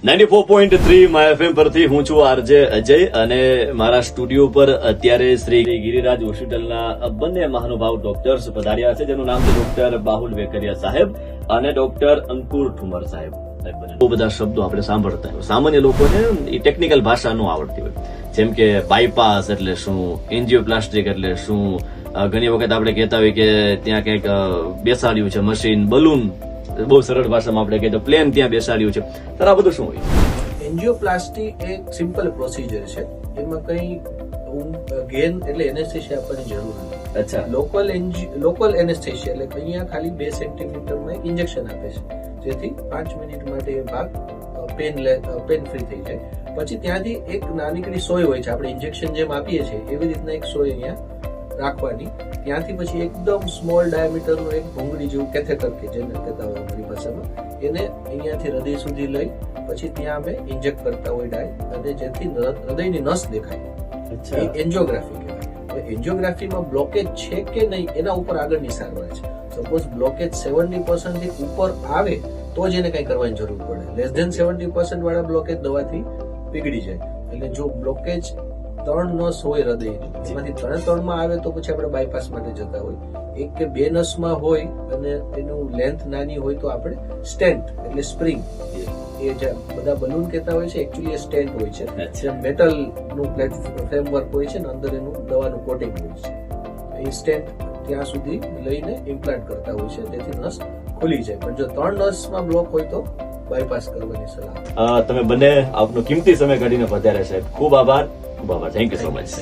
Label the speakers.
Speaker 1: 94.3 my FM પરથી હું છું આરજે અજય અને મારા સ્ટુડિયો પર અત્યારે શ્રી ગિરિરાજ હોસ્પિટલના બંને મહાનુભાવ ડોક્ટર્સ પધાર્યા છે, જેનું નામ છે ડોક્ટર બાહુલ વેકરિયા સાહેબ અને ડોક્ટર અંકુર ઠુમર સાહેબ. બહુ બધા શબ્દો આપણે સાંભળતા હોય, સામાન્ય લોકોને એ ટેકનિકલ ભાષા ન આવડતી હોય, જેમ કે બાયપાસ એટલે શું, એન્જિયોપ્લાસ્ટિક એટલે શું, ઘણી વખત આપણે કહેતા હોય કે ત્યાં કંઈક બેસાડ્યું છે મશીન, બલૂન, બહુ સરળ ભાષામાં આપણે કહીએ તો પ્લેન ત્યાં બેસાડ્યું છે. તો આ બધું શું હોય?
Speaker 2: એન્જિયોપ્લાસ્ટી એક સિમ્પલ પ્રોસિજર છે, એમાં કઈ ગેન એટલે એનેસ્થેશિયા આપવાની જરૂર નથી.
Speaker 1: અચ્છા.
Speaker 2: લોકલ એનેસ્થેશિયા એટલે અહીંયા ખાલી 2 સેન્ટીમીટરમાં એક ઇન્જેક્શન આપે છે, જેથી 5 મિનિટ માટે એ ભાગ પેન ફ્રી થઈ જાય. પછી ત્યાંથી એક નાનકડી સોય હોય છે, આપણે ઇન્જેક્શન જેમ આપીએ છીએ એવી રીતના એક સોય અહીંયા રાખવાની. ત્યાંથી પછી એકદમ સ્મોલ ડાયામીટરનું એક ભૂંગળી જેવું કેથેટર કે જેને કહેતા હોય અમારી ભાષામાં, એને અહીંયાથી હૃદય સુધી લઈ પછી ત્યાં અમે ઇન્જેક્ટ કરતા હોય ડાય, અને જેથી હૃદયની નસ દેખાય. એ એન્જિયોગ્રાફી કહેવાય. એન્જિયોગ્રાફીમાં બ્લોકેજ છે કે નહીં એના ઉપર આગળની સારવાર છે. સપોઝ બ્લોકેજ 70% થી ઉપર આવે તો જ એને કંઈ કરવાની જરૂર પડે. લેસ ધેન 70% વાળા બ્લોકેજ દવાથી પીગળી જાય. એટલે જો બ્લોકેજ 3 નસ હોય હૃદયની, એમાંથી 3 માં આવે તો પછી આપણે બાયપાસ માટે જતા હોય. 1 કે 2 નસમાં હોય અને એનું લેન્થ નાની હોય તો આપણે સ્ટેન્ટ એટલે સ્પ્રિંગ, એ જે બધા બલૂન કહેતા હોય છે એકચ્યુઅલી એ સ્ટેન્ટ હોય છે, જે મેટલ નું ફ્રેમવર્ક હોય છે ને અંદર એનું દવાનું કોટિંગ હોય છે. એ સ્ટેન્ટ ત્યાં સુધી લઈને ઇમ્પ્લાન્ટ કરતા હોય છે, જેથી નસ ખુલી જાય. પણ જો 3 નસમાં બ્લોક હોય તો બાયપાસ કરવાની સલાહ.
Speaker 1: તમે બંને આપનો કિંમતી સમય કાઢીને પધાર્યા સાહેબ, ખૂબ આભાર. Thank you so much.